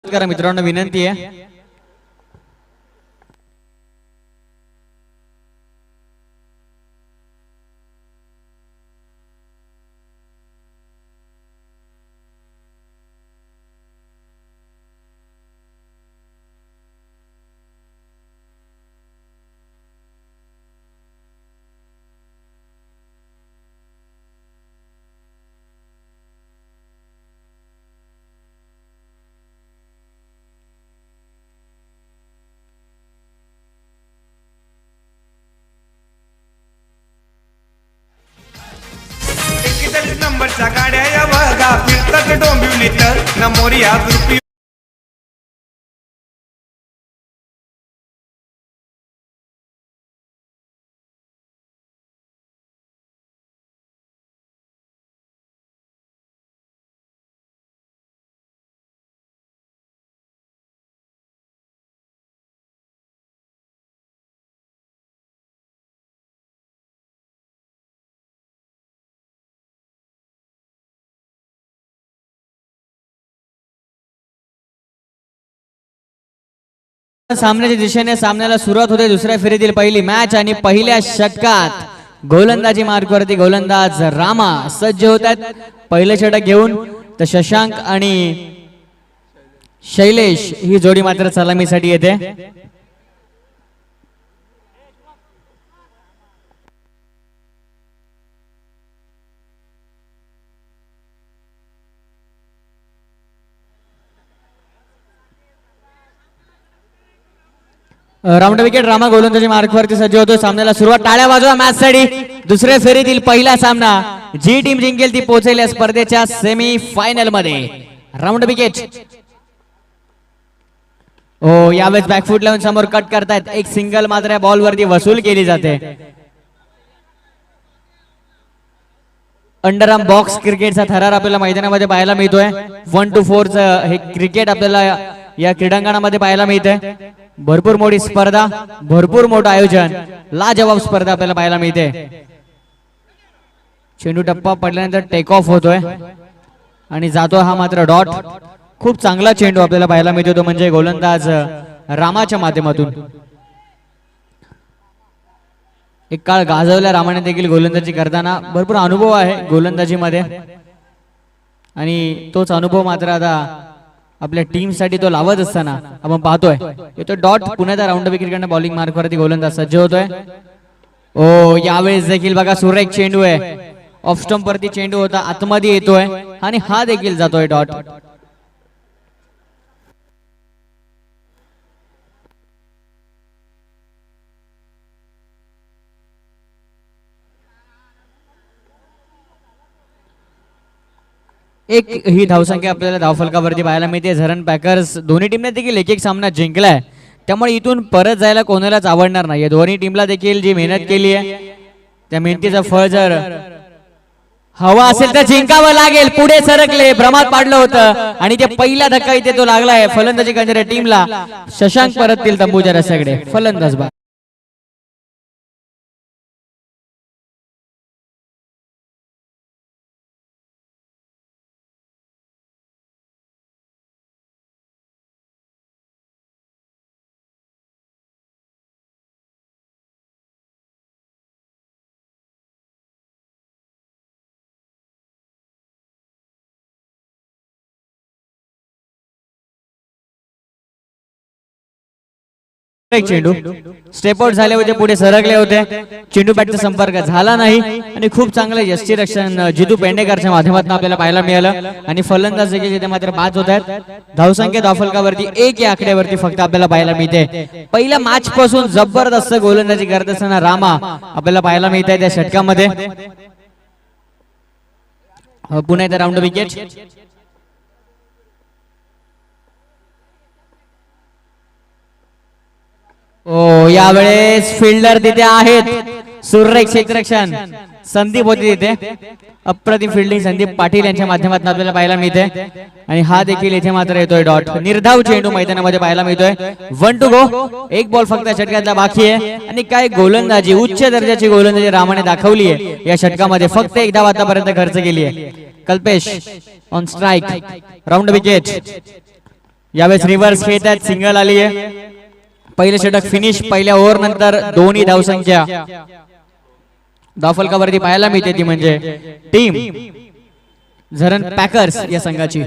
करा मित्रांनो, विनंती आहे. नंबरच्या गाड्या या बघा फिरतात डोंबिवली तर ना मोरिया ग्रुप. सामन्याच्या दिशेने सामन्याला सुरुवात होते. दुसऱ्या फेरीतील पहिली मॅच आणि पहिल्या षटकात गोलंदाजी मार्कवरती गोलंदाज रामा सज्ज होतात. पहिले षटक घेऊन तर शशांक आणि शैलेश ही जोडी मात्र सलामीसाठी येते. राऊंड विकेट रामा गोलंदाजी मार्कवरती सज्ज होतो. सामन्याला सुरुवात. टाळ्या वाजवा मॅच साठी. दुसऱ्या फेरीतील पहिला सामना जी टीम जिंकेल ती पोहोचेल या स्पर्धेच्या सेमी फायनल मध्ये. Round wicket. हो, यावेळेस बॅकफूट लावून समोर कट करतायत. एक सिंगल मात्र बॉल वरती वसूल केली जाते. अंडरआर्म बॉक्स क्रिकेटचा थरार आपल्याला मैदानामध्ये पाहायला मिळतोय. 1 to 4 हे क्रिकेट आपल्याला या क्रीडांगणामध्ये पाहायला मिळते. भरपूर मोठी स्पर्धा, भरपूर मोठं आयोजन, लाजवाब स्पर्धा आपल्याला पाहायला मिळते. चेंडू टप्पा पडल्यानंतर टेक ऑफ होतोय आणि जातो हा मात्र डॉट. खूप चांगला चेंडू आपल्याला पाहायला मिळतो तो म्हणजे गोलंदाज रामाच्या माध्यमातून. एक काळ गाजवल्या रामाने देखील गोलंदाजी करताना. भरपूर अनुभव आहे गोलंदाजीमध्ये आणि तोच अनुभव मात्र आता आपल्या टीम साठी तो लावत असताना आपण पाहतोय. तो डॉट पुण्याचा राऊंड विकेटकडनं बॉलिंग मार्कवरती गोलंदाज सज्ज होतोय. ओ, यावेळेस देखील बघा सुरेख चेंडू आहे. ऑफ स्टंप वरती चेंडू होता, आतमध्ये येतोय आणि हा देखील जातोय डॉट. एक ही धावसंख्या आपल्याला धावफलकावरती पाहायला मिळते. झरण पॅकर्स दोन्ही टीमने देखील एक सामना जिंकलाय, त्यामुळे इथून परत जायला कोणालाच आवडणार नाही. दोन्ही टीमला देखील जी मेहनत केली आहे त्या मेहनतीचं फळ जर हवा असेल तर जिंकावं लागेल. पुढे सरकले, भ्रमात पाडलं होतं आणि ते पहिला धक्का इथे तो लागलाय फलंदाजी करणाऱ्या टीमला. शशांक परततील तंबूच्या रस्त्याकडे. फलंदाज बा चेंडू स्टेप आउट झाले होते, पुढे सरकले होते. चेंडू बॅटचा संपर्क झाला नाही आणि खूप चांगलं यष्टीरक्षण जितू पेंडेकरच्या माध्यमातून आपल्याला पाहायला मिळालं आणि फलंदाज देखील मात्र बाद होत आहेत. धावसंख्या धावफलकावरती 1 या आकड्यावरती फक्त आपल्याला पाहायला मिळते. पहिल्या मॅच पासून जबरदस्त गोलंदाजी करत असताना रामा आपल्याला पाहायला मिळत आहे त्या षटकामध्ये. पुन्हा एकदा राऊंड विकेट. ओ, यावेळेस फिल्डर तिथे आहेत. सुरेख क्षेत्ररक्षण संदीप होते तिथे. अप्रतिम फिल्डिंग संदीप पाटील यांच्या माध्यमातून आपल्याला पाहायला मिळते आणि हा देखील इथे मात्र येतोय डॉट. निर्धाव चेंडू मैदानामध्ये पाहायला मिळतोय. 1 to go. एक बॉल फक्त षटकातला बाकी आहे आणि काय गोलंदाजी, उच्च दर्जाची गोलंदाजी रामाने दाखवली आहे या षटकामध्ये. फक्त एक धाव आतापर्यंत खर्च केली आहे. Kalpesh on strike. Round wicket. यावेळेस रिव्हर्स खेळत आहेत, सिंगल आली आहे. पहिले षटक फिनिश. पहिल्या ओव्हर नंतर दोन्ही धावसंख्या धावफलकावरती पाहायला मिळते, ती म्हणजे टीम झरण पॅकर्स या संघाची.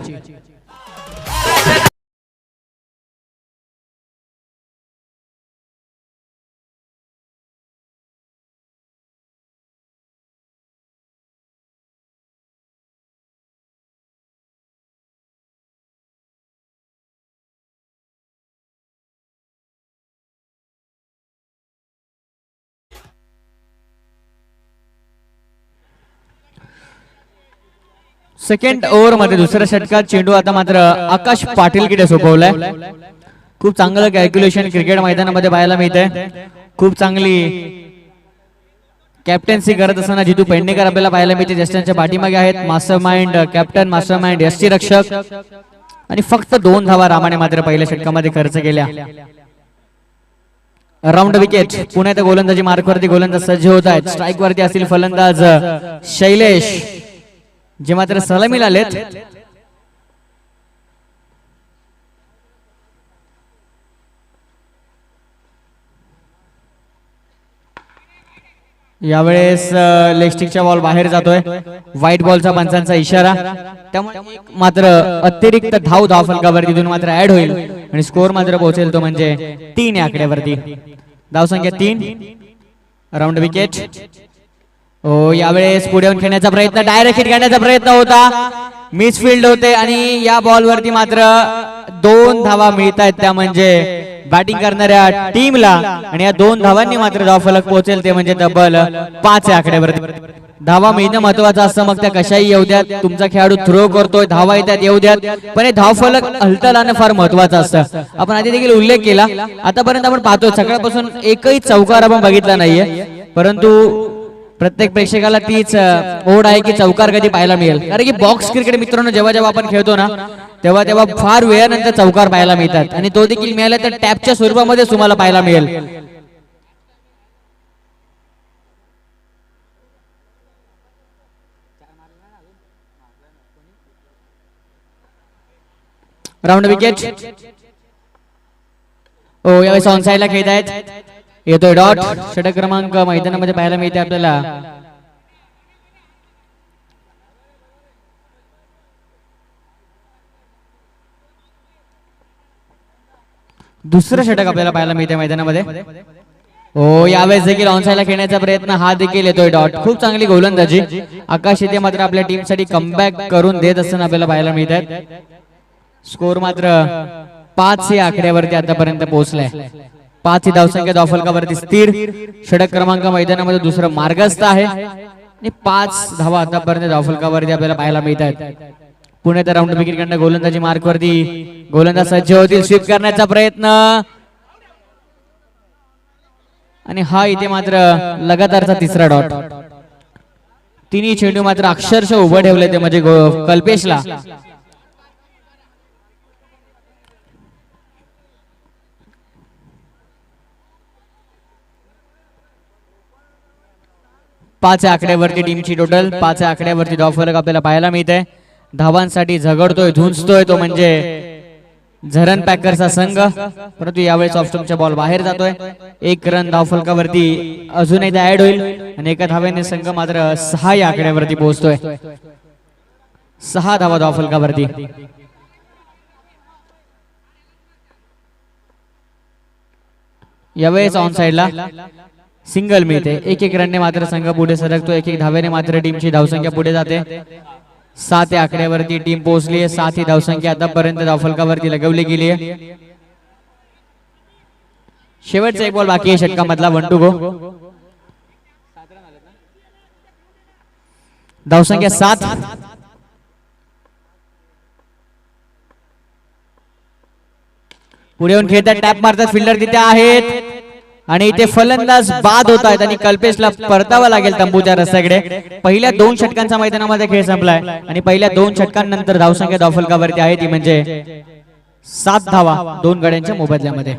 सेकंड ओव्हर मध्ये दुसऱ्या षटकात चेंडू आता मात्र आकाश पाटील कडे सोपवलाय. खूप चांगलं कॅल्क्युलेशन क्रिकेट मैदानामध्ये पाहायला मिळते. खूप चांगली कॅप्टन्सी करत असताना जितू पेडणेकर आपल्याला पाहायला मिळते. ज्येष्ठांच्या पाठीमागे आहेत. मास्टरमाइंड कॅप्टन, मास्टरमाइंड यष्टी रक्षक. आणि फक्त 2 धावा रामाने मात्र पहिल्या षटकामध्ये खर्च केल्या. Round wicket. पुण्यात गोलंदाजी मार्कवरती गोलंदाज सज्ज होत आहेत. स्ट्राईक वरती असतील फलंदाज शैलेश, जे मात्र सलामीला आलेत. यावेळेस लेगस्टिकचा बॉल बाहेर जातोय. व्हाईट बॉलचा पंचांचा इशारा. त्यामुळे मात्र अतिरिक्त धावफलकावरती तिथून मात्र ऍड होईल आणि स्कोर मात्र पोहोचेल तो म्हणजे 3 या आकड्यावरती. धावसंख्या 3. Round wicket. हो, यावेळेस पुढे येऊन खेळण्याचा प्रयत्न, डायरेक्ट हिट घेण्याचा प्रयत्न होता, मिसफिल्ड होते आणि या बॉल वरती मात्र 2 धावा मिळत आहेत, त्या म्हणजे बॅटिंग करणाऱ्या टीमला. आणि या 2 धावांनी मात्र धावफलक पोहोचेल ते म्हणजे तब्बल 5 या आकड्यावरती. धावा मिळणं महत्वाचं असतं, मग त्या कशाही येऊ द्यात. तुमचा खेळाडू थ्रो करतोय, धावा येतात येऊ द्यात, पण हे धावफलक हलतं फार महत्वाचं असतं. आपण आधी देखील उल्लेख केला. आतापर्यंत आपण पाहतोय सकाळपासून एकही चौकार आपण बघितला नाहीये, परंतु प्रत्येक प्रेक्षकाला तीच ओढ आहे की चौकार कधी पाहायला मिळेल. कारण की बॉक्स क्रिकेट मित्रांनो जेव्हा जेव्हा आपण खेळतो ना, तेव्हा फार वेळानंतर चौकार पाहायला मिळतात आणि तो देखील मिळाला तर टॅपच्या स्वरूपामध्ये तुम्हाला पाहायला मिळेल. Round wicket. ओ, यावेळेस ऑन साइडला खेळत आहेत. येतोय डॉट. षटक क्रमांक मैदानामध्ये पाहायला मिळते आपल्याला. दुसरं षटक आपल्याला पाहायला मिळते मैदानामध्ये. हो, यावेळेस देखील ऑन साइडला खेळण्याचा प्रयत्न, हा देखील येतोय डॉट. खूप चांगली गोलंदाजी. आकाश इथे मात्र आपल्या टीमसाठी कमबॅक करून देत असताना आपल्याला पाहायला मिळतात. स्कोर मात्र 5 या आकड्यावरती आतापर्यंत पोहोचलाय. 5 ही धावसंख्या धावफलकावरती स्थिर. षटक क्रमांक मैदानामध्ये दुसरं मार्गस्थ आहे आणि 5 धावा आतापर्यंत धावफलकावरती आपल्याला पाहायला मिळतात. पुण्यात राऊंड विकेट कडनं गोलंदाजी मार्कवरती गोलंदाज सज्ज होतील. स्वीप करण्याचा प्रयत्न आणि हा इथे मात्र लगातारचा तिसरा डॉट. तिन्ही चेंडू मात्र अक्षरशः उभं ठेवले ते म्हणजे कल्पेशला. पाच आकड्यावरती टीमची टोटल 5 आकड्यावरती धावफलक आपल्याला पाहायला मिळते. धावांसाठी झगडतोय, झुंजतोय तो म्हणजे झरण पॅकर्सचा संघ, परंतु यावेळेस ऑफ स्टंपचा बॉल बाहेर जातोय. 1 रन धावफलकावरती अजून एकदा ऍड होईल आणि एका धावेने संघ मात्र 6 या आकड्यावरती पोहोचतोय. 6 धावा धावफलकावरती. यावेळेस ऑन साइडला सिंगल मिळते. 1-1 रनने मात्र संघ पुढे सरकतो. 1-1 धावेने मात्र टीमची धावसंख्या पुढे जाते. 7 या आकड्यावरती टीम पोहोचली आहे. 7 ही धावसंख्या आतापर्यंत धावफलकावरती लगवली गेली आहे. शेवटचा एक बॉल बाकी आहे षटकामधला. 1 to go. धावसंख्या 7. पुढे येऊन खेळतात, टॅप मारतात, फिल्डर तिथे आहेत आणि इथे फलंदाज बाद होत आहेत आणि कल्पेशला परतावा लागेल तंबूच्या रस्त्याकडे. पहिल्या 2 षटकांचा मैदानामध्ये खेळ संपलाय आणि पहिल्या 2 षटकांनंतर धावसंख्या धावफलकावरती आहे ती म्हणजे 7 धावा 2 गड्यांच्या मोबदल्यामध्ये.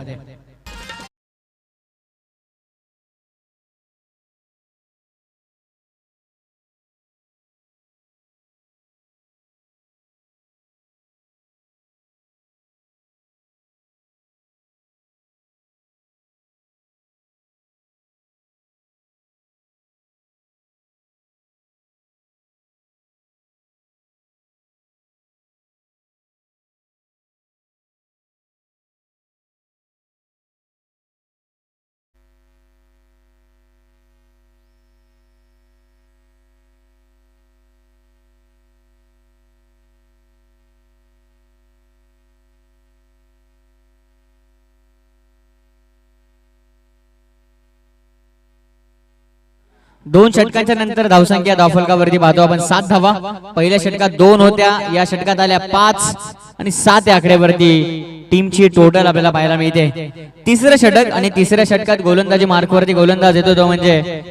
2 षटकांच्या नंतर धावसंख्या धावफलकावरती पाहतो आपण 7 धावा. पहिल्या षटकात 2 होत्या, या षटकात आल्या 5 आणि 7 या आकड्यावरती टीमची टोटल आपल्याला पाहायला मिळते. तिसरं षटक आणि तिसऱ्या षटकात गोलंदाजी मार्कवरती गोलंदाज येतो तो म्हणजे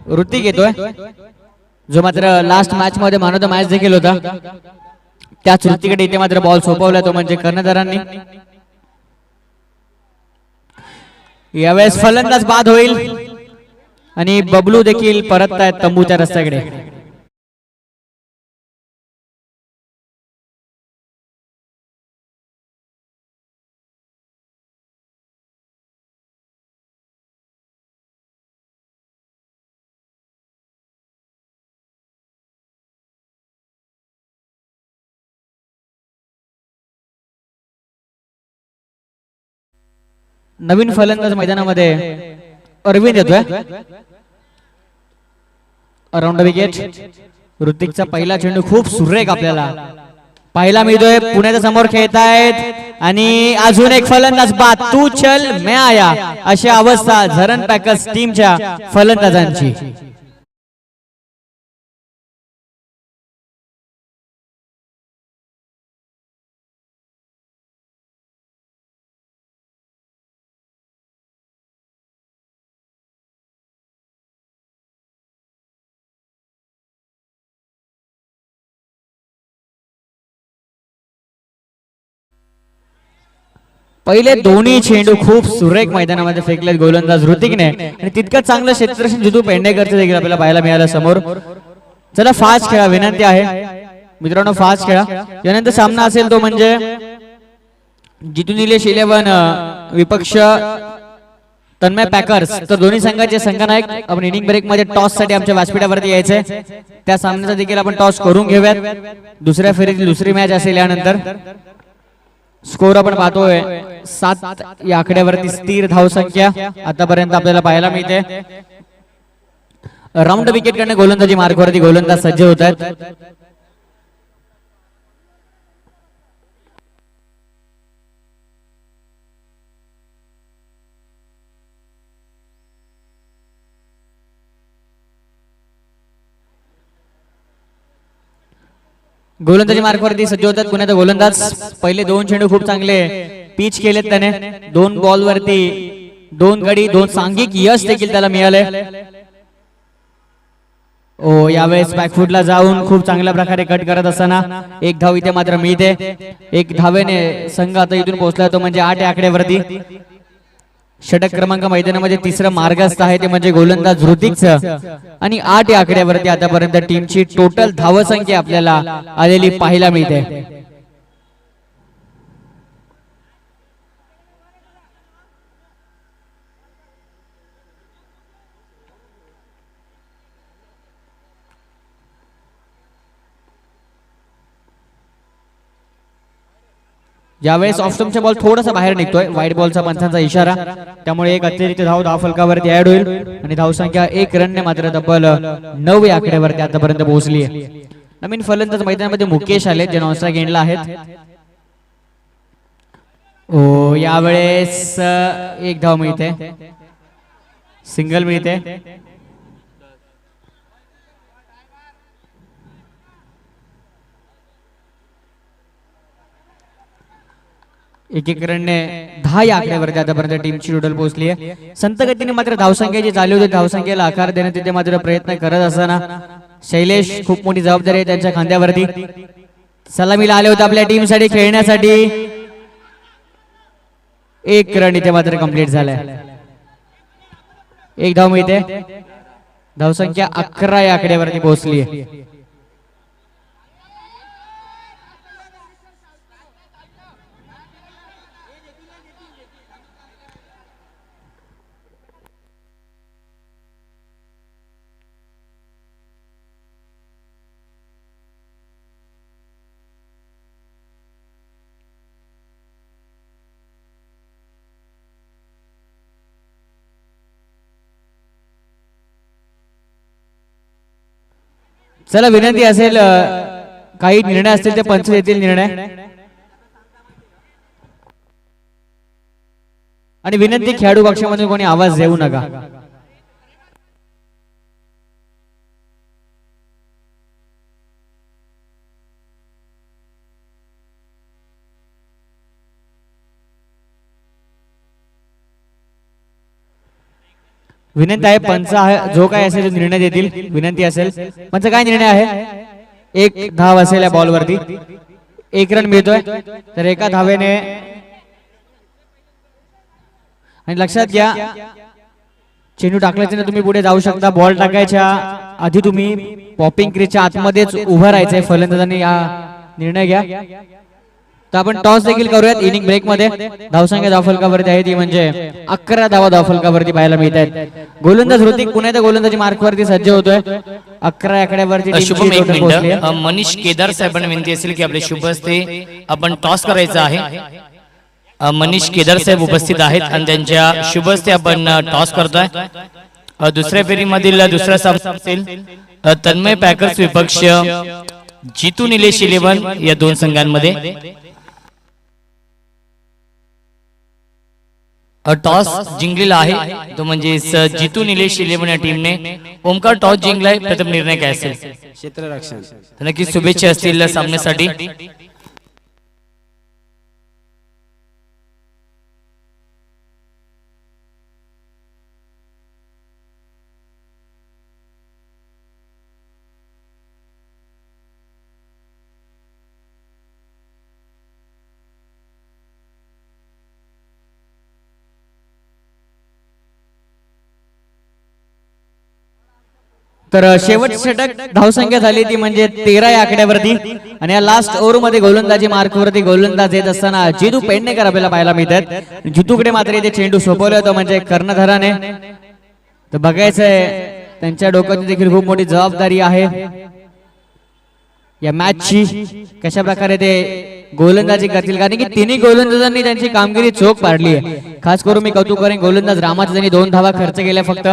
ऋतिक येतोय, जो मात्र लास्ट मॅच मध्ये मॅन ऑफ द मॅच देखील होता. त्याच ऋतिकडे इथे मात्र बॉल सोपवला तो म्हणजे कर्णधारांनी. यावेळेस फलंदाज बाद होईल आणि बबलू देखील परत आहेत तंबूच्या रस्त्याकडे. नवीन फलंदाज मैदानामध्ये अरविंद येतोय. Around wicket. ऋतिकचा पहिला चेंडू खूप सुरेख आपल्याला पाहायला मिळतोय. पुण्याच्या समोर खेळतायत आणि अजून एक फलंदाज बाद. तू चल मैं आया अशी अवस्था झरण पॅकर्स टीमच्या फलंदाजांची. पहिले दोन्ही चेंडू खूप सुरेख मैदानामध्ये फेकलेत गोलंदाज ऋतिकने आणि तितकं चांगलं क्षेत्ररक्षण जितू पेंडेकरचं देखील आपल्याला पाहायला मिळालं समोर. चला फास्ट खेळा, विनंती आहे मित्रांनो, फास्ट खेळा. यानंतर सामना असेल तो म्हणजे जितू निलेश 11 विपक्ष तन्मय पॅकर्स. तर दोन्ही संघाचे संघनायक आपण इनिंग ब्रेक मध्ये टॉस साठी आमच्या व्यासपीठावरती यायचे. त्या सामन्याचा देखील आपण टॉस करून घेऊयात. दुसऱ्या फेरीतील दुसरी मॅच असेल. यानंतर स्कोर आपण पाहतोय 7 या आकड्यावरती स्थिर धावसंख्या आतापर्यंत आपल्याला पाहायला मिळते. राऊंड विकेट कडे गोलंदाजी मार्कवरती गोलंदाज सज्ज होत आहेत. गोलंदाजी मार्कवरती सज्ज होतात पुण्याचा गोलंदाज. पहिले 2 चेंडू खूप चांगले पिच केलेत त्याने. 2 बॉल वरती 2 गडी 2 सांघिक यश देखील त्याला मिळाले. ओ यावेळेस बॅकफुटला जाऊन खूप चांगल्या प्रकारे कट करत असताना 1 धाव इथे मात्र मिळते. 1 धावेने संघ आता इथून पोहोचला तो म्हणजे 8 या आकड्यावरती. षटक क्रमांक मैदानामध्ये तिसरं मार्गस्थ आहे ते म्हणजे गोलंदाज ऋतिकचं आणि 8 या आकड्यावरती आतापर्यंत टीमची टोटल धावसंख्या आपल्याला आलेली पाहायला मिळते. यावेळेस ऑफस्टम्पचा बॉल थोडासा बाहेर निघतोय. व्हाईट बॉलचा पंचांचा इशारा, त्यामुळे एक अतिरिक्त धाव फलकावरती ऍड होईल आणि धावसंख्या 1 रनने मात्र तब्बल 9 या आकड्यावरती आतापर्यंत पोहोचली आहे. नवीन फलंदाज मैदानामध्ये मुकेश आले जे नॉनस्ट्राइक एंडला आहेत. ओ यावेळेस 1 धाव मिळते, सिंगल मिळते. एक रनने 10 या आकड्यावरती आतापर्यंत टीमची टोटल पोहोचली आहे. संत गतीने मात्र धावसंख्या जी चालू होती धावसंख्येला आकार देण्यात तिथे मात्र प्रयत्न करत असताना शैलेश खूप मोठी जबाबदारी आहे त्यांच्या खांद्यावरती. सलामीला आले होते आपल्या टीम साठी खेळण्यासाठी. 1 रन इथे मात्र कंप्लीट झालाय. 1 धाव मिळते. धावसंख्या 11 या आकड्यावरती पोहोचली आहे. चला विनंती असेल काही निर्णय असतील ते पंच देतील निर्णय. आणि विनंती खेळाडू पक्षामधून कोणी आवाज देऊ नका. विनंती आहे पंच जो काय असेल तो निर्णय देतील. विनंती असेल पंच काय निर्णय आहे. एक धाव असेल या बॉलवरती 1 रन मिळतोय. तर एका धावेने आणि लक्षात घ्या चेंडू टाकल्याच्या तुम्ही पुढे जाऊ शकता. बॉल टाकायच्या आधी तुम्ही पॉपिंग क्रीजच्या आतमध्येच उभं राहायचंय. फलंदाजांनी हा निर्णय घ्या. तर आपण टॉस देखील करूयात. इनिंग ब्रेक मध्ये धावसंख्या धावफलकावरती आहे ती म्हणजे 11 धावा धावफलकावरती पाहायला मिळत आहेत. गोलंदाज ऋतिक पुन्हा एकदा गोलंदाजी मार्कवरती सज्ज होतोय. 11 आकड्यावरती शुभम एक मिनिट मनीष केदार साहेबांना विनंती असेल की आपले शुभ हस्ते आपण टॉस करायचा आहे. मनीष केदार साहेब उपस्थित आहेत आणि त्यांच्या शुभ हस्ते आपण टॉस करतोय. दुसऱ्या फेरीमधील दुसरा सामना असेल तन्मय पॅकर्स विपक्ष जितू निलेश 11 या दोन संघांमध्ये. टॉस जिंकलेला आहे तो म्हणजे जितू निलेश 11 या टीमने. ओमकार टॉस जिंकलाय. प्रथम निर्णय काय असेल. क्षेत्ररक्षण. नक्की शुभेच्छा असतील सामन्यासाठी. तर शेवटची षटक धावसंख्या झाली ती म्हणजे 13 या आकड्यावरती. आणि या लास्ट ओव्हर मध्ये गोलंदाजी मार्कवरती गोलंदाज येत असताना जितू पेडणेकर आपल्याला पाहायला मिळतात. जितूकडे मात्र इथे चेंडू सोपवला होता म्हणजे कर्णधाराने. तर बघायचंय त्यांच्या डोक्यात देखील खूप मोठी जबाबदारी आहे या मॅचची. कशा प्रकारे ते गोलंदाजी करतील कारण की तिन्ही गोलंदाजांनी त्यांची कामगिरी चोख पाडली आहे. खास करून मी कौतुक करेन गोलंदाज रामाचे त्यांनी 2 धावा खर्च केल्या फक्त.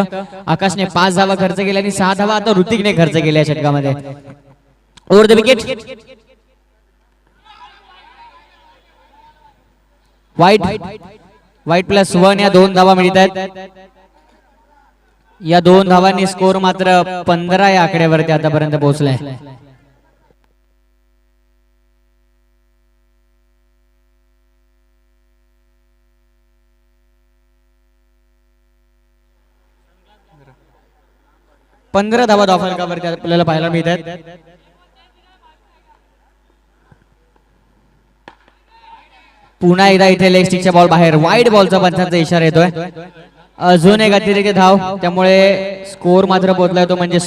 आकाशने 5 धावा खर्च केल्या आणि 6 धावा आता ऋतिकने खर्च केल्या षटकामध्ये. ओव्हर द विकेट वाईट +1 या 2 धावा मिळत आहेत. या 2 धावांनी स्कोर मात्र 15 या आकड्यावरती आतापर्यंत पोहोचलाय. पंधरा धावा धावफलकावरती आपल्याला पाहायला मिळत आहेत. पुन्हा एकदा इथे लेग स्टिकच्या बॉल बाहेर. वाईड बॉलचा पंचांचा इशारा येतोय. अजून एक अतिरिक्त धाव त्यामुळे स्कोर मात्र पोहोचला तो म्हणजे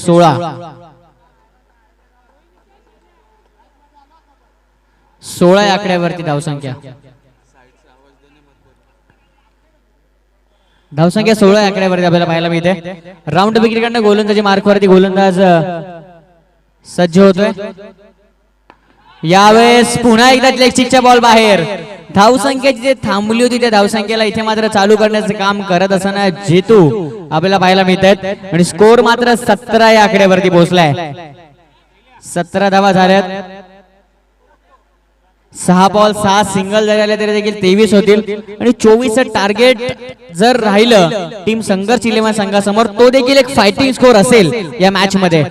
16 या आकड्यावरती धावसंख्या. धावसंख्या 16 या आकड्यावरती आपल्याला पाहायला मिळते. राऊंड विकेटकडनं गोलंदाजी मार्कवरती गोलंदाज सज्ज होतोय. यावेळेस पुन्हा एकदा लेग स्टिकच्या बॉल बाहेर. धावसंख्या जिथे थांबली होती त्या धावसंख्येला इथे मात्र चालू करण्याचं काम करत असताना जेतू आपल्याला पाहायला मिळतात. आणि स्कोर मात्र 17 या आकड्यावरती पोहोचलाय. 17 धावा झाल्यात. 6 बॉल 6 सिंगल झाले तरी देखील 23 होतील. आणि 24चं टार्गेट जर राहिलं टीम संघर्ष 11 संघासमोर तो देखील एक फायटिंग स्कोर असेल या मॅच मध्ये.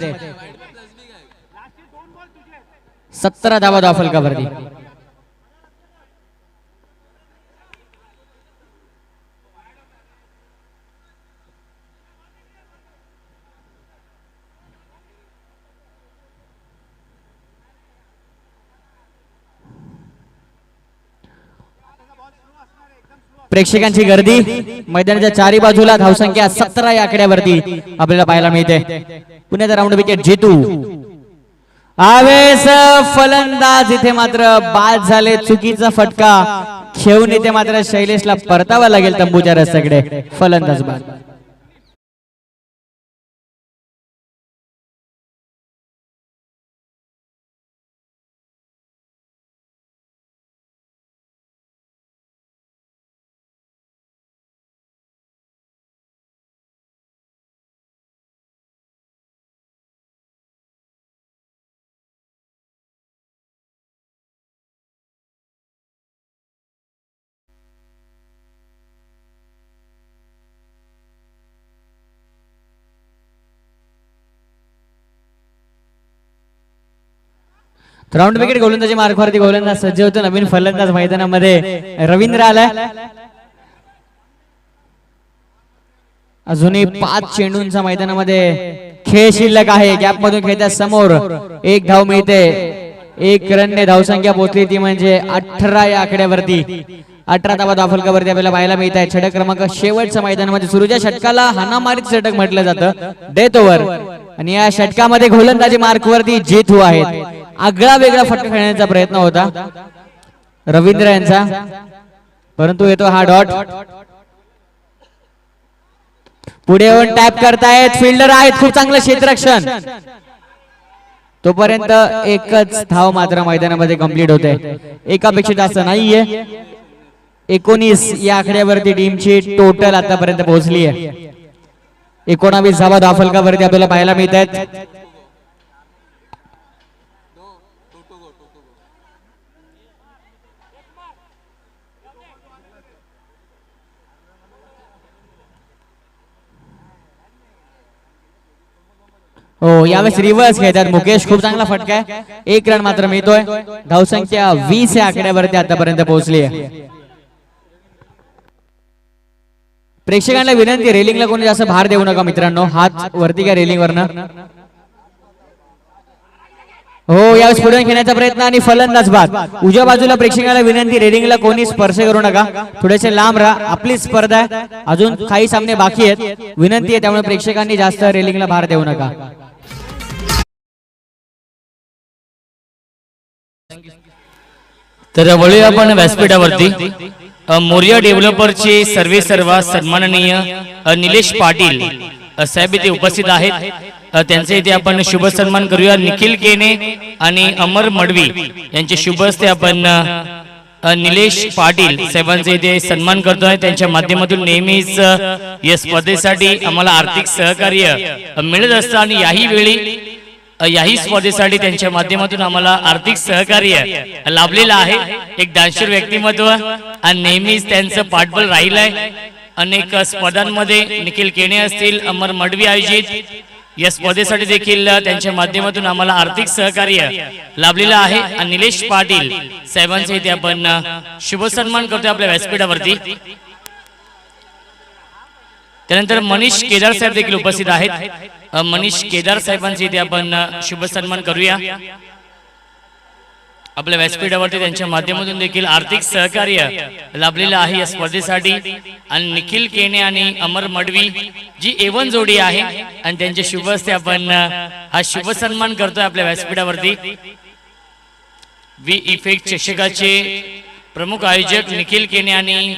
17 धावा धावफलकावरती. प्रेक्षकांची गर्दी मैदानाच्या चारी बाजूला. धावसंख्या 17 या आकड्यावरती आपल्याला पाहायला मिळते. पुण्याचा राऊंड विकेट जेतू. आवेश फलंदाज इथे मात्र बाद झाले. चुकीचा फटका खेळून इथे मात्र शैलेशला परतावा लागेल तंबूच्या रस्त्याकडे. फलंदाज बाद. राऊंड विकेट गोलंदाजी मार्कवरती गोलंदाज सज्ज होतो. नवीन फलंदाज मैदानामध्ये रवींद्र आलाय. अजूनही 5 चेंडूंचा मैदानामध्ये खेळ शिल्लक आहे. गॅप मधून खेळतात समोर, एक धाव मिळते. एक रनने धावसंख्या पोहोचली ती म्हणजे 18 या आकड्यावरती. 18 धावा धावफलकावरती आपल्याला पाहायला मिळत आहे. षटक क्रमांक शेवटच्या मैदानामध्ये सुरूच्या षटकाला हाणामारीत षटक म्हटलं जातं, डेथ ओव्हर. आणि या षटकामध्ये गोलंदाजी मार्कवरती जीत आहेत. आगळा वेगळा फटका खेळण्याचा प्रयत्न होता रवींद्र यांचा, परंतु येतो हा डॉट. पुढे येऊन टॅप करतायत फिल्डर आहेत, खूप चांगलं क्षेत्ररक्षण. तोपर्यंत एकच धाव मात्र मैदानामध्ये कंप्लीट होते, एकापेक्षा जास्त नाहीये. 19 या आकड्यावरती टीमची टोटल आतापर्यंत पोहोचली आहे. 19 धावा धावफलकावरती आपल्याला पाहायला मिळत आहेत. हो, यावेळेस रिव्हर्स खेळतात मुकेश, खूप चांगला फटका आहे. 1 रन मात्र मिळतोय. धावसंख्या 20 या आकड्यावरती आतापर्यंत पोहोचली आहे. प्रेक्षकांना विनंती, रेलिंगला कोणी जास्त भार देऊ नका मित्रांनो, हात वरती घ्या रेलिंग वरनं. हो, यावेळेस पुढे खेळण्याचा प्रयत्न आणि फलंदाज बाद. उजव्या बाजूला प्रेक्षकांना विनंती, रेलिंगला कोणी स्पर्श करू नका, थोडेसे लांब राहा. आपली स्पर्धा आहे, अजून काही सामने बाकी आहेत. विनंती आहे त्यामुळे प्रेक्षकांनी जास्त रेलिंगला भार देऊ नका. तर वळूया आपण व्यासपीठावरती. मोरिया डेव्हलपरचे सर्वात सन्माननीय निलेश पाटील साहेब इथे उपस्थित आहेत. त्यांचे इथे आपण शुभ सन्मान करूया. निखिल केने आणि अमर मडवी यांचे शुभ हस्ते आपण निलेश पाटील साहेबांचे इथे सन्मान करतोय. त्यांच्या माध्यमातून नेहमीच या स्पर्धेसाठी आम्हाला आर्थिक सहकार्य मिळत असतं आणि याही स्पर्धेसाठी त्यांच्या माध्यमातून आम्हाला आर्थिक सहकार्य लाभलेलं आहे. एक दानशूर व्यक्तिमत्व आणि नेहमीच त्यांचं पाठबळ राहिलंय. अनेक स्पर्धांमध्ये निखिल केणे असतील, अमर मडवी आयोजित या स्पर्धेसाठी देखील त्यांच्या माध्यमातून आम्हाला आर्थिक सहकार्य लाभलेलं आहे. आणि निलेश पाटील साहेबांचे इथे आपण शुभ सन्मान करतोय आपल्या व्यासपीठावरती. त्यानंतर मनीष केदार साहेब देखील उपस्थित आहेत. मनीष केदार साहेबांचे इथे आपण शुभ सन्मान करूया आपल्या व्यासपीठावरती. त्यांच्या माध्यमातून देखील आर्थिक सहकार्य लाभलेलं आहे या स्पर्धेसाठी. आणि निखिल केने आणि अमर मडवी जी A1 जोडी आहे आणि त्यांच्या शुभ हस्ते आपण हा शुभ सन्मान करतोय आपल्या व्यासपीठावरती. वी इफेक्ट चषकाचे प्रमुख आयोजक निखिल केने आणि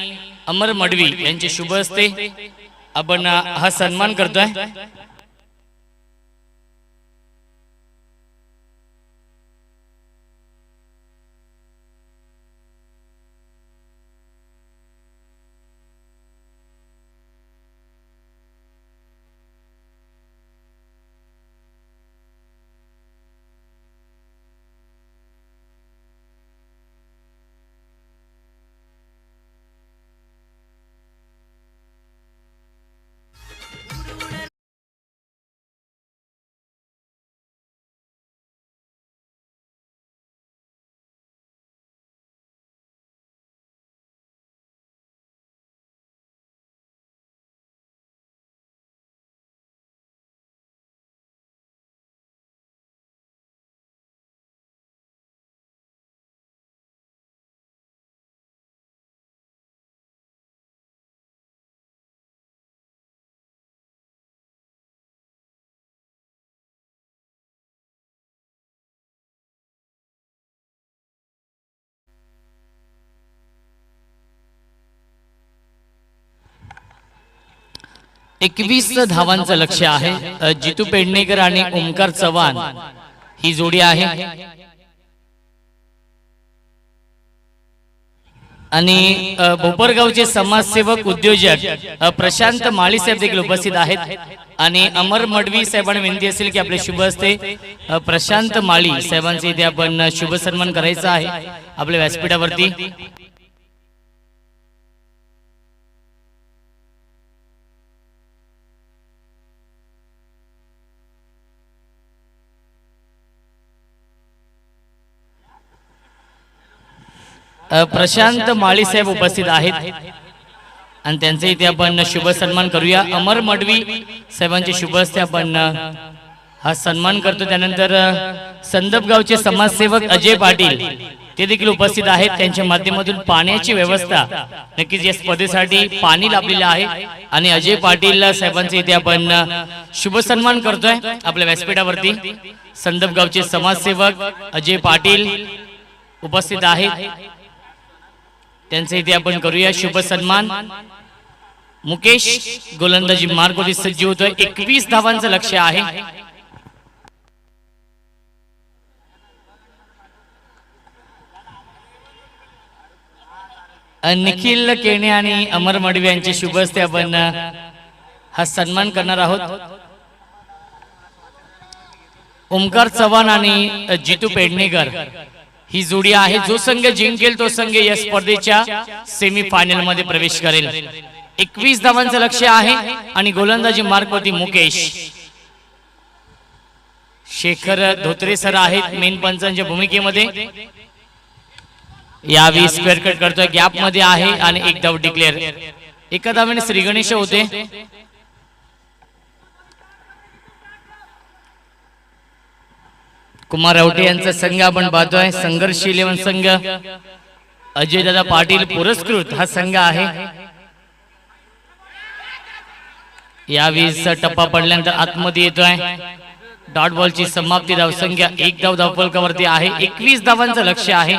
अमर मडवी यांचे शुभ हस्ते आपण हा सन्मान करतोय. एकवीस धावांचं लक्ष्य आहे. जितू पेडणेकर आणि ओमकार चव्हाण ही जोडी आहे. आणि भोपरगावचे समाजसेवक उद्योजक प्रशांत माळी साहेब देखील उपस्थित आहेत. आणि अमर मडवी साहेबांना विनंती असेल की आपले शुभ हस्ते प्रशांत माळी साहेबांचे इथे आपण शुभ सन्मान करायचा आहे आपल्या व्यासपीठावरती. प्रशांत माळी साहेब उपस्थित आहेत. आणि त्यांचे इथे आपण शुभ सन्मान करूया. अमर मडवी साहेबांचे शुभ हस्ते आपण हा सन्मान करतो. त्यानंतर संदपगावचे समाजसेवक अजय पाटील ते देखील उपस्थित आहेत. त्यांच्या माध्यमातून पाण्याची व्यवस्था नक्कीच या स्पर्धेसाठी पाणी लाभलेलं आहे आणि अजय पाटील साहेबांचे इथे आपण शुभ सन्मान करतोय आपल्या व्यासपीठावरती. संदपगावचे समाजसेवक अजय पाटील उपस्थित आहेत. त्यांचे इथे आपण करूया शुभ सन्मान. मुकेश गोलंदाजी मार्गवरती सज्ज होतोय. 21 धावांचं लक्ष्य आहे. निखिल केणे आणि अमर मडवी यांचे शुभ हस्ते आपण हा सन्मान करणार आहोत. ओमकार चव्हाण आणि जितू पेडणेकर ही जोडी आहे. जो संघ जिंकेल तो संघ या स्पर्धेच्या सेमी फायनल मध्ये प्रवेश करेल. 21 धावांचं लक्ष्य आहे आणि गोलंदाजी मार्गवरती मुकेश. शेखर धोत्रे सर आहेत मेन पंचांच्या भूमिकेमध्ये. यावेळी स्क्वेअर कट करतोय, गॅप मध्ये आहे आणि एक धाव डिक्लेअर. एका धावेने श्री गणेश होते. कुमार आवटे यांचा संघ आपण पाहतोय. संघर्ष 11 संघ अजयदादा पाटील पुरस्कृत हा संघ आहे. यावेळी टप्पा पडल्यानंतर आतमध्ये येतोय. डॉट बॉलची समाप्ती धावसंख्या 1 धाव धावफलकावरती आहे. 21 धावांचं लक्ष्य आहे.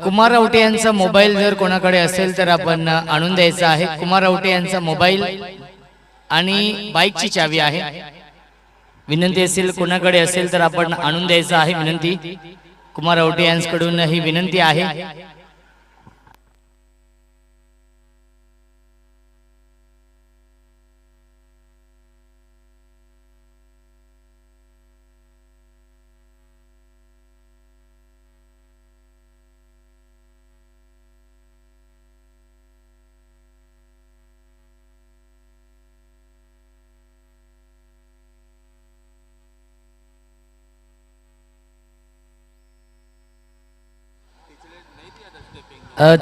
कुमार आवटे यांचा मोबाईल जर कोणाकडे असेल तर आपण आणून द्यायचा आहे. कुमार आवटे यांचा मोबाईल आणि बाईकची चावी आहे. विनंती असेल कोणाकडे असेल तर आपण आणून द्यायचा आहे. विनंती कुमार आवटे यांच्याकडून ही विनंती आहे.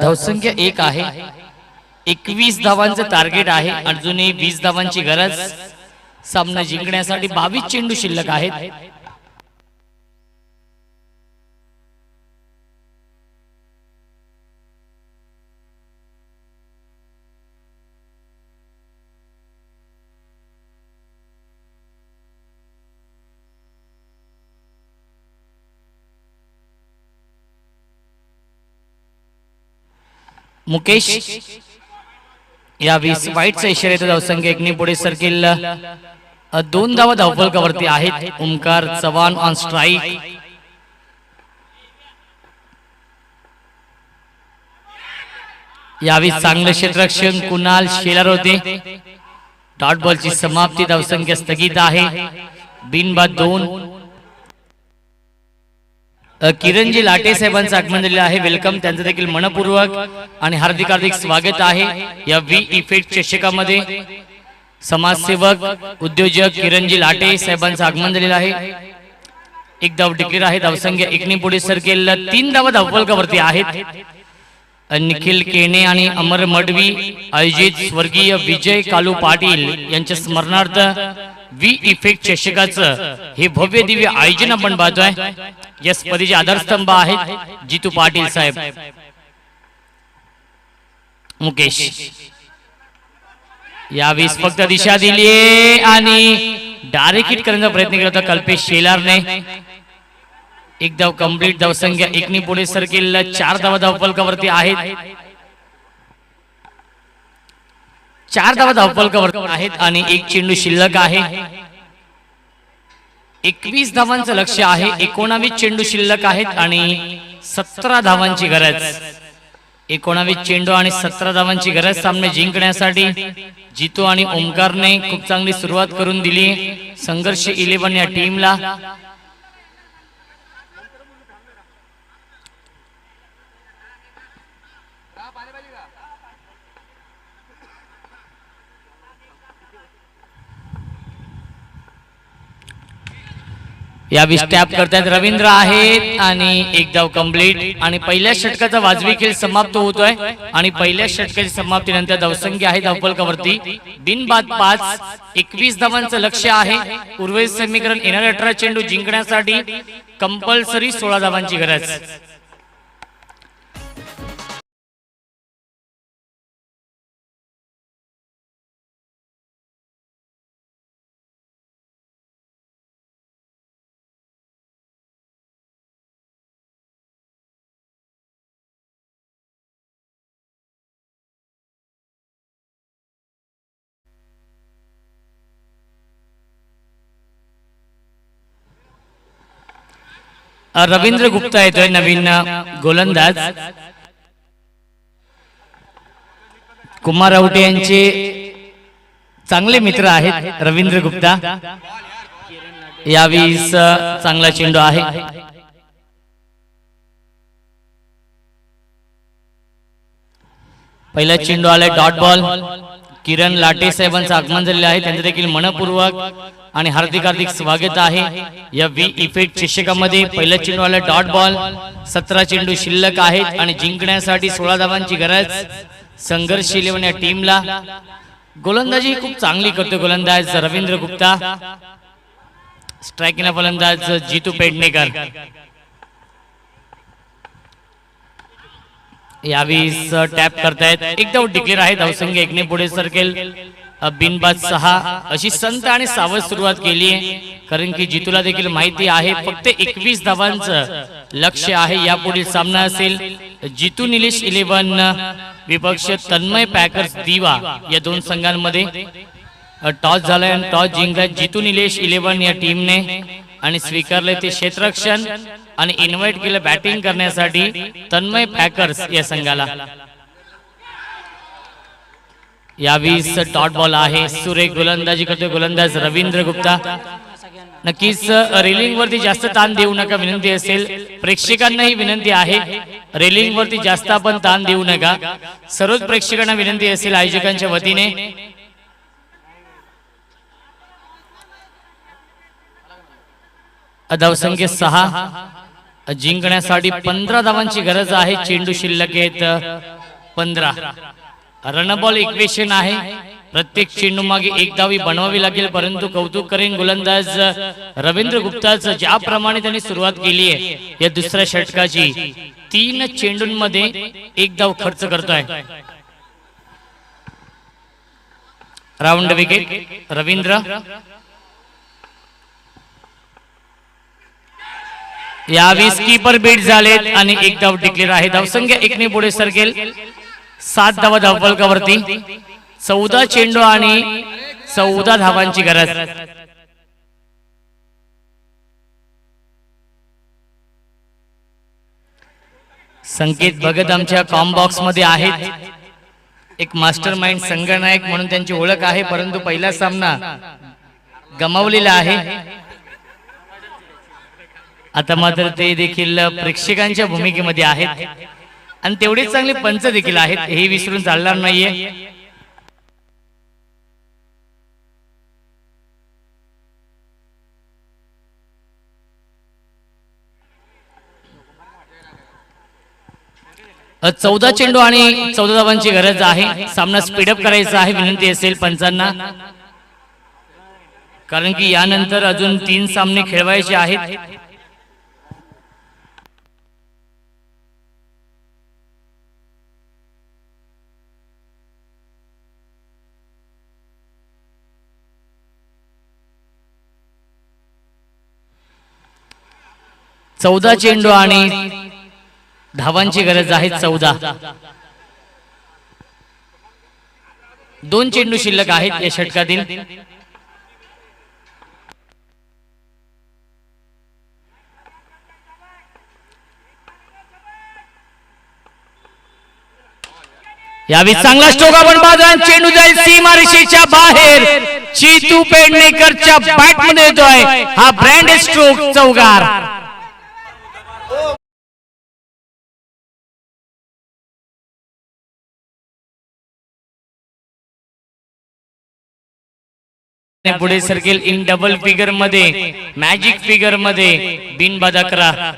धावसंख्या 1 आहे. 21 धावांचं टार्गेट आहे. अजूनही 20 धावांची गरज सामना जिंकण्यासाठी. 22 चेंडू शिल्लक आहेत. मुकेश या 20 वाईटचा इशारा येतो. धावसंख्या 1 ने पुढे सरकेल. 2 धावा धावफलकावरती आहेत. Omkar Chavan on strike. यावेळी चांगलं क्षेत्ररक्षण कुणाल शेलार होते. डॉट बॉलची समाप्ती. धावसंख्या स्थगित आहे. बिनबाद 2. किरणजी लाटे साहेबांचं आगमन झालेलं आहे. वेलकम. त्यांचं देखील मनपूर्वक आणि हार्दिक हार्दिक स्वागत आहे या वी इफेक्ट चषकामध्ये. समाजसेवक उद्योजक किरणजी लाटे साहेबांचं आगमन झालेलं आहे. 1 धाव डिक्लेअर आहे. धावसंख्या 1 ने पुढे सरकेल. 3 धावा धावफलकावरती आहेत. निखिल केणे आणि अमर मडवी आयोजित स्वर्गीय विजय कालू पाटील यांच्या स्मरणार्थ वी इफेक्ट चषकाचं हे भव्य दिव्य आयोजन आपण पाहतोय. या स्पर्धेचे आधारस्तंभ आहेत जितू पाटील साहेब. मुकेश यावेळी फक्त दिशा दिली आणि डायरेक्ट हिट करण्याचा प्रयत्न केला होता कल्पेश शेलारने. 1 धाव कंप्लीट. धावसंख्या 1 ने पुढे सरकेल. 4 धावा धावफलकावरती आहेत. 4 धावा धावफलकावर आहेत आणि 1 चेंडू शिल्लक आहे. 21 धावांचं लक्ष्य आहे. 19 चेंडू शिल्लक आहेत आणि 17 धावांची गरज. 19 चेंडू आणि 17 धावांची गरज सामने जिंकण्यासाठी. जितू आणि ओमकारने खूप चांगली सुरुवात करून दिली संघर्ष 11 या टीमला. यावेळी टॅप करतायत रवींद्र आहेत आणि एक धाव कंप्लीट. आणि पहिल्या षटकाचा वाजवी खेळ समाप्त होतोय आणि पहिल्या षटकाची समाप्तीनंतर धावसंख्या आहे धावफलकावरती बिनबाद 5. 21 धावांचं लक्ष्य आहे. उर्वरित समीकरण येणारे 18 चेंडू जिंकण्यासाठी कंपल्सरी 16 धावांची गरज. रवींद्र गुप्ता येतोय नवीन गोलंदाज. कुमार आवटे यांचे चांगले मित्र आहेत रवींद्र गुप्ता. यावेळी चांगला चेंडू आहे. पहिला चेंडू आलाय डॉट बॉल. किरण लाटे साहेबांचं आगमन झालेलं आहे त्यांचं देखील मनपूर्वक आणि हार्दिक हार्दिक स्वागत आहे या वी इफेक्ट चषकामध्ये. पहिला चेंडू आला डॉट बॉल. 17 चेंडू शिल्लक आहेत आणि जिंकण्यासाठी 16 धावांची गरज संघर्ष 11 या टीमला. गोलंदाजी खूप चांगली करतो गोलंदाज रवींद्र गुप्ता. स्ट्रायकिंग फलंदाज जितू पेडणेकर. यावेळी टॅप करतायत. एक धाव डिक्लेअर आहे. धावसंख्या 1 ने पुढे सरकेल. बिनबाद 6 अशी संत आणि सावध सुरुवात केली आहे कारण की जितूला देखील माहिती आहे फक्त 21 धावांचं लक्ष्य आहे. यापुढील सामना असेल जितू निलेश 11 विपक्ष तन्मय पॅकर्स दिवा या दोन संघांमध्ये. टॉस झालाय आणि टॉस जिंकला जितू निलेश 11 या टीमने आणि स्वीकारले ते क्षेत्ररक्षण आणि इन्व्हाइट केलं बॅटिंग करण्यासाठी तन्मय पॅकर्स या संघाला. यावेळी डॉट बॉल आहे. सुरेख गोलंदाजी करतोय गोलंदाज रवींद्र गुप्ता. नक्कीच रेलिंग वरती जास्त ताण देऊ नका विनंती असेल. प्रेक्षकांनाही विनंती आहे रेलिंग वरती जास्त आपण ताण देऊ नका. सर्वच प्रेक्षकांना विनंती असेल आयोजकांच्या वतीने. धावसंख्या 6 जिंकण्यासाठी 15 धावांची गरज आहे. चेंडू शिल्लक आहेत 15. रनबॉल इक्वेशन आहे. प्रत्येक चेंडू मागे एक धावी बनवावी लागेल परंतु कौतुक करेन गोलंदाज रवींद्र गुप्ताचं ज्याप्रमाणे त्यांनी सुरुवात केली आहे या दुसऱ्या षटकाची. 3 चेंडूंमध्ये एक धाव खर्च करतोय. Round wicket Ravindra. यावेळी स्कीपर बीट झालेत आणि एक धाव डिक्लेअर आहे. धावसंख्या 1 ने पुढे सरकेल. 7 धावा धावफलकावरती. 14 चेंडू आणि 14 धावांची गरज. संकेत भगत आमच्या कॉम बॉक्स मध्ये आहेत. एक मास्टर माइंड संघनायक म्हणून त्यांची ओळख आहे परंतु पहिला सामना गमावलेला आहे. आता मात्र ते देखील प्रेक्षकांच्या भूमिकेमध्ये आहेत आणि तेवढेच चांगले पंच देखील आहेत हे विसरून चालणार नाहीये. चौदा चेंडू आणि 14 धावांची गरज आहे. सामना स्पीडअप करायचा आहे विनंती असेल पंचांना कारण की यानंतर अजून 3 सामने खेळवायचे आहेत. चौदा चेंडू आणि धावांची गरज आहे 14. 2 चेंडू शिल्लक आहेत या षटकातील. यावेळी चांगला स्ट्रोक आपण पाहतोय. चेंडू जाईल सीमारेषेच्या बाहेर. चितू पेडणेकरच्या बॅट मध्ये येतोय हा ब्रँड स्ट्रोक चौकार. पुढे सरकेल इन डबल फिगर मध्ये, मॅजिक फिगर मध्ये बिनबाद 11.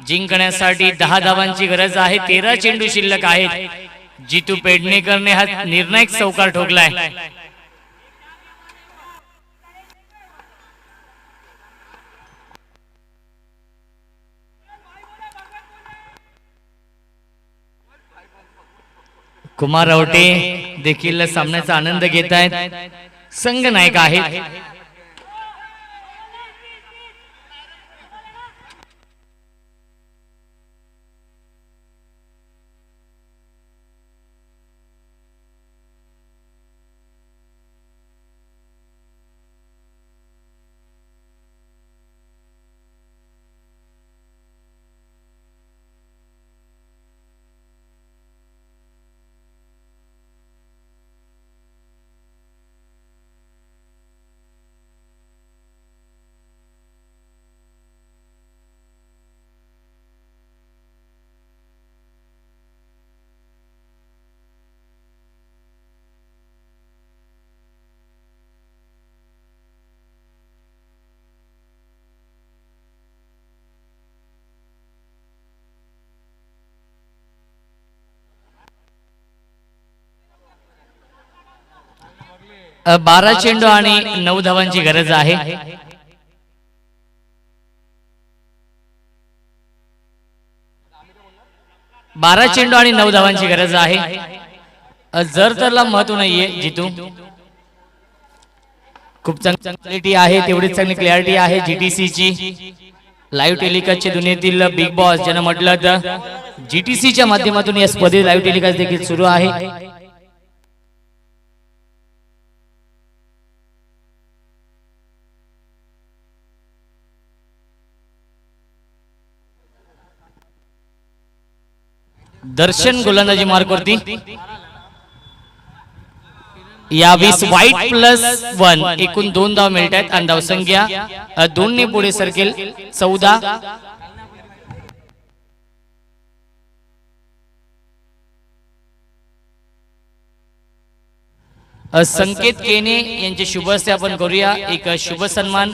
जिंकण्यासाठी 10 धावांची गरज आहे. 13 चेंडू शिल्लक आहेत. जितू पेडणेकरने हा निर्णायक चौकार ठोकलाय. कुमार आवटे देखील सामन्याचा आनंद घेत आहेत. संघ नायक आहेत. बारा चेंडू आणि 9 धावांची गरज आहे. बारा चेंडू आणि 9 धावांची गरज आहे. जर तरला महत्व नाहीये. जितू खूप चांगली क्लॅरिटी आहे. तेवढीच चांगली क्लॅरिटी आहे जीटीसी ची. लाईव्ह टेलिकास्ट च्या दुनियेतील बिग बॉस ज्यांना म्हटलं तर जीटीसी च्या माध्यमातून या स्पर्धेत लाईव्ह टेलिकास्ट देखील सुरू आहे. दर्शन गोलंदाजी मार्कवरती. यावीस वाईट +1 एकूण 2 धाव मिळत आहेत आणि धावसंख्या 2 ने पुढे सरकेल 14. संकेत केने यांचे शुभ हस्ते आपण करूया एक शुभ सन्मान.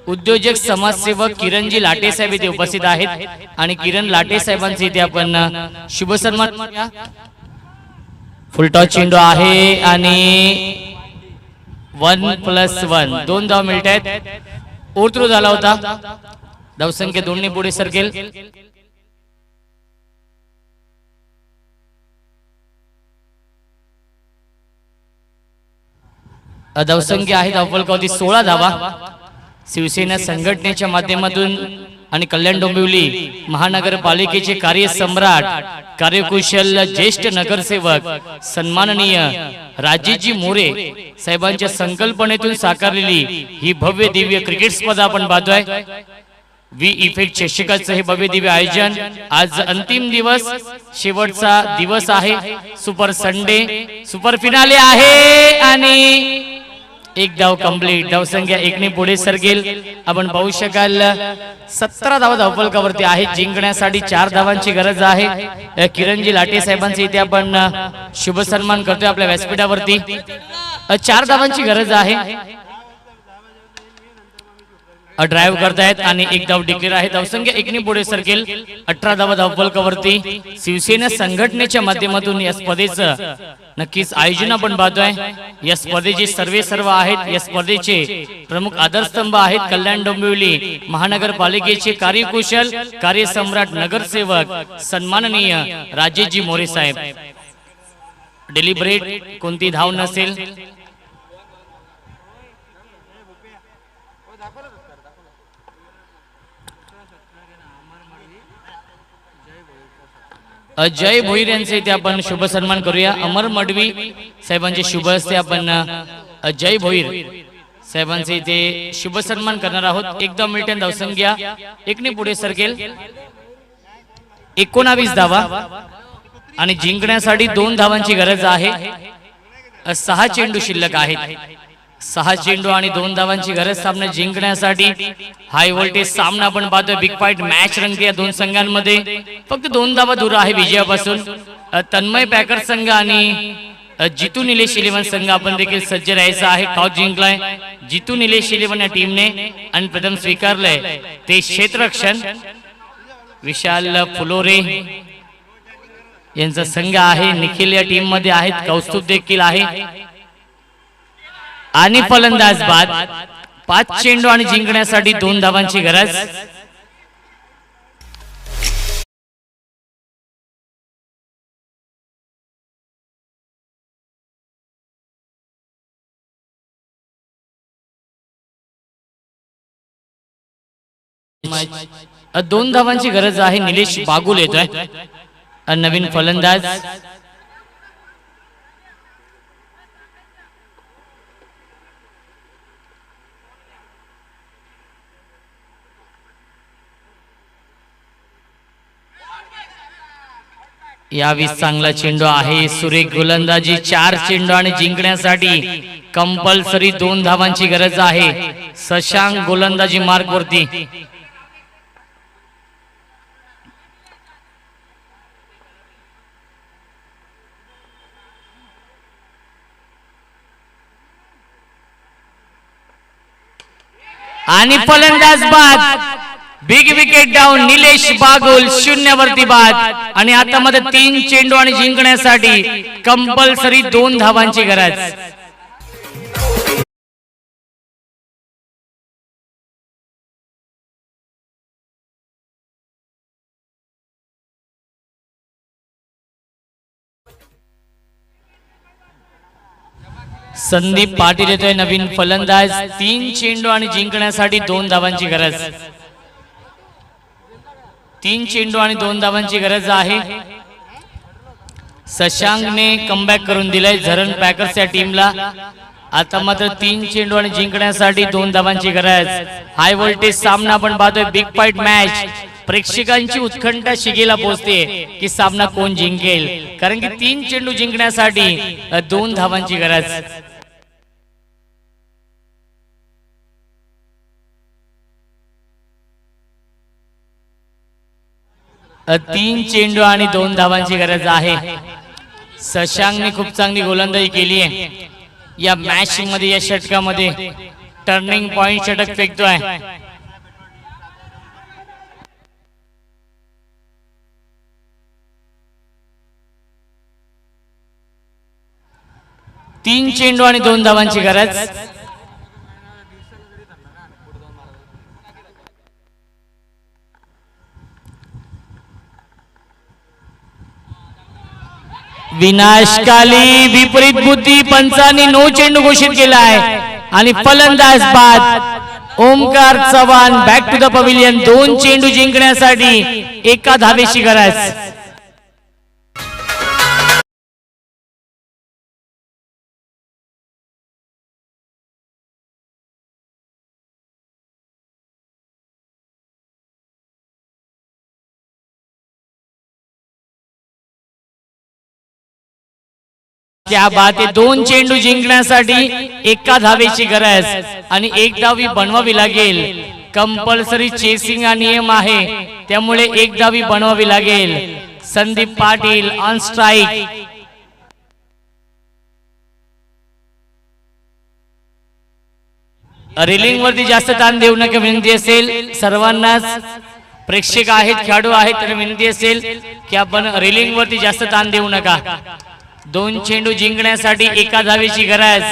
उद्योजक समाजसेवक किरणजी लाटे साहेब इथे उपस्थित आहेत आणि किरण लाटे साहेबांचे इथे आपण शुभ सन्मान करूया. फुलटॉस चेंडू आहे आणि 1+1 2 धाव मिळत आहेत. ओव्हरथ्रो झाला होता. धावसंख्या 2 ने पुढे सरकेल. धावसंख्या आहे धावफलकावरती 16 धावा. शिवसेना संघटनेच्या माध्यमातून आणि कल्याण डोंबिवली महानगरपालिकेचे कार्यसम्राट कार्यकुशल ज्येष्ठ नगरसेवक सन्माननीय राजेजी मोरे साहेबांच्या संकल्पनेतून साकारलेली ही भव्य दिव्य क्रिकेट स्पर्धा आपण पाहतोय. वी इफेक्ट चषकाचं हे भव्य दिव्य आयोजन. आज अंतिम दिवस, शेवटचा दिवस आहे. सुपर संडे, सुपर फिनाले आहे आणि 1 धाव कंप्लीट. धावसंख्या 1 ने पुढे सरकेल. आपण पाहू शकाल 17 धावा धावफलकावरती आहेत. जिंकण्यासाठी 4 धावांची गरज आहे. किरणजी लाटे साहेबांचे इथे आपण शुभ सन्मान करतोय आपल्या व्यासपीठावरती. 4 धावांची गरज आहे. ड्राइव्ह करतायत आणि 1 धाव डिक्लेअर आहे. धावसंख्या 1 ने पुढे सरकेल. 18 धावा धावफलकावरती. शिवसेना संघटनेच्या माध्यमातून या स्पर्धेचं नक्कीच आयोजन आपण पाहतोय. या स्पर्धेचे सर्व आहेत. या स्पर्धेचे प्रमुख आधारस्तंभ आहेत कल्याण डोंबिवली महानगरपालिकेचे कार्यकुशल कार्यसम्राट नगरसेवक सन्माननीय राजेजी मोरे साहेब. डेलिब्रेट कोणती धाव नसेल. अजय भोईर यांचे इथे आपण शुभ सन्मान करूया. अमर मडवी साहेबांचे शुभ हस्ते आपण अजय भोईर साहेबांचे इथे शुभ सन्मान करणार आहोत. 1 धाव मिळते. धावसंख्या 1 ने पुढे सरकेल. 19 धावा. आणि जिंकण्यासाठी 2 धावांची गरज आहे. 6 चेंडू शिल्लक आहेत. 6 चेंडू आणि 2 धावांची गरज सामना जिंकण्यासाठी. हाय व्होल्टेज सामना आपण पाहतोय. बिग फाईट मॅच रंगते या 2 संघांमध्ये. फक्त 2 धावा दूर आहे विजयापासून. तन्मय पॅकर संघ आणि जितू निलेश 11 संघ आपण देखील सज्ज राहायचा आहे. टॉस जिंकलाय जितू निलेश 11 या टीमने आणि प्रथम स्वीकारलंय ते क्षेत्ररक्षण. विशाल फुलोरे यांचा संघ आहे. निखिल या टीम मध्ये आहेत. कौस्तुभ देखील आहे. आणि फलंदाज बाद. 5 चेंडू आणि जिंकण्यासाठी 2 धावांची गरज. दोन धावांची गरज आहे. निलेश बागुल येतोय नवीन फलंदाज. यावेळी चांगला चेंडू आहे. सुरेख गोलंदाजी. 4 चेंडू आणि जिंकण्यासाठी कंपल्सरी 2 धावांची गरज आहे. शशांक गोलंदाजी मार्ग वरती. आणि फलंदाज बाद. Big wicket down. Nilesh Bagul 0 वरती बाद. आणि आता मध्ये 3 चेंडू आणि जिंकण्यासाठी कंपल्सरी 2 धावांची गरज. संदीप पाटील येतोय नवीन फलंदाज. 3 चेंडू आणि जिंकण्यासाठी 2 धावांची गरज. 3 चेंडू आणि 2 धावांची गरज आहे. शशांकने कमबॅक करून दिलाय झरण पॅकर्स या टीमला. आता मात्र 3 चेंडू आणि जिंकण्यासाठी 2 धावांची गरज. हाय व्होल्टेज सामना आपण पाहतोय. Big fight match. प्रेक्षकांची उत्कंठा शिगेला पोहोचते की सामना कोण जिंकेल. कारण की 3 चेंडू जिंकण्यासाठी 2 धावांची गरज. तीन चेंडू आणि 2 धावांची गरज आहे. शशांकने खूप चांगली गोलंदाजी केली आहे या मॅच मध्ये. या षटकामध्ये टर्निंग पॉइंट षटक फेकतोय. तीन चेंडू आणि 2 धावांची गरज. विनाशकाली विपरीत बुद्धी. पंचांनी 9 चेंडू घोषित केला आहे. आणि फलंदाज बाद. Omkar Chavan back to the pavilion. 2 चेंडू जिंकण्यासाठी 1 धावेची गरज. क्या बात आहे. 2 चेंडू जिंकण्यासाठी 1 धावेची गरज. आणि 1 धावी बनवावी लागेल. कंपल्सरी चेसिंग हा नियम आहे त्यामुळे 1 धावी बनवावी लागेल. Sandeep Patil on strike. Railing वरती जास्त ताण देऊ नका विनंती असेल सर्वांनाच. प्रेक्षक आहेत खेळाडू आहेत तर विनंती असेल की आपण रेलिंग वरती जास्त ताण देऊ नका. 2 चेंडू जिंकण्यासाठी 1 धावेची गरज.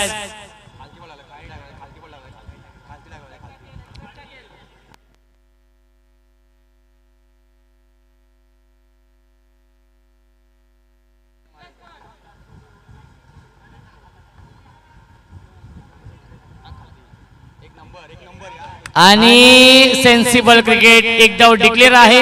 आणि सेन्सिबल क्रिकेट. 1 धाव डिक्लेअर आहे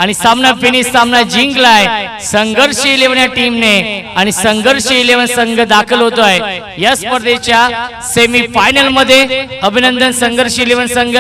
आणि सामना फिनिश. सामना जिंकलाय संघर्ष 11 या टीमने. आणि संघर्ष 11 संघ दाखल होतोय या स्पर्धेच्या सेमी फायनल मध्ये. अभिनंदन संघर्ष 11 संघ.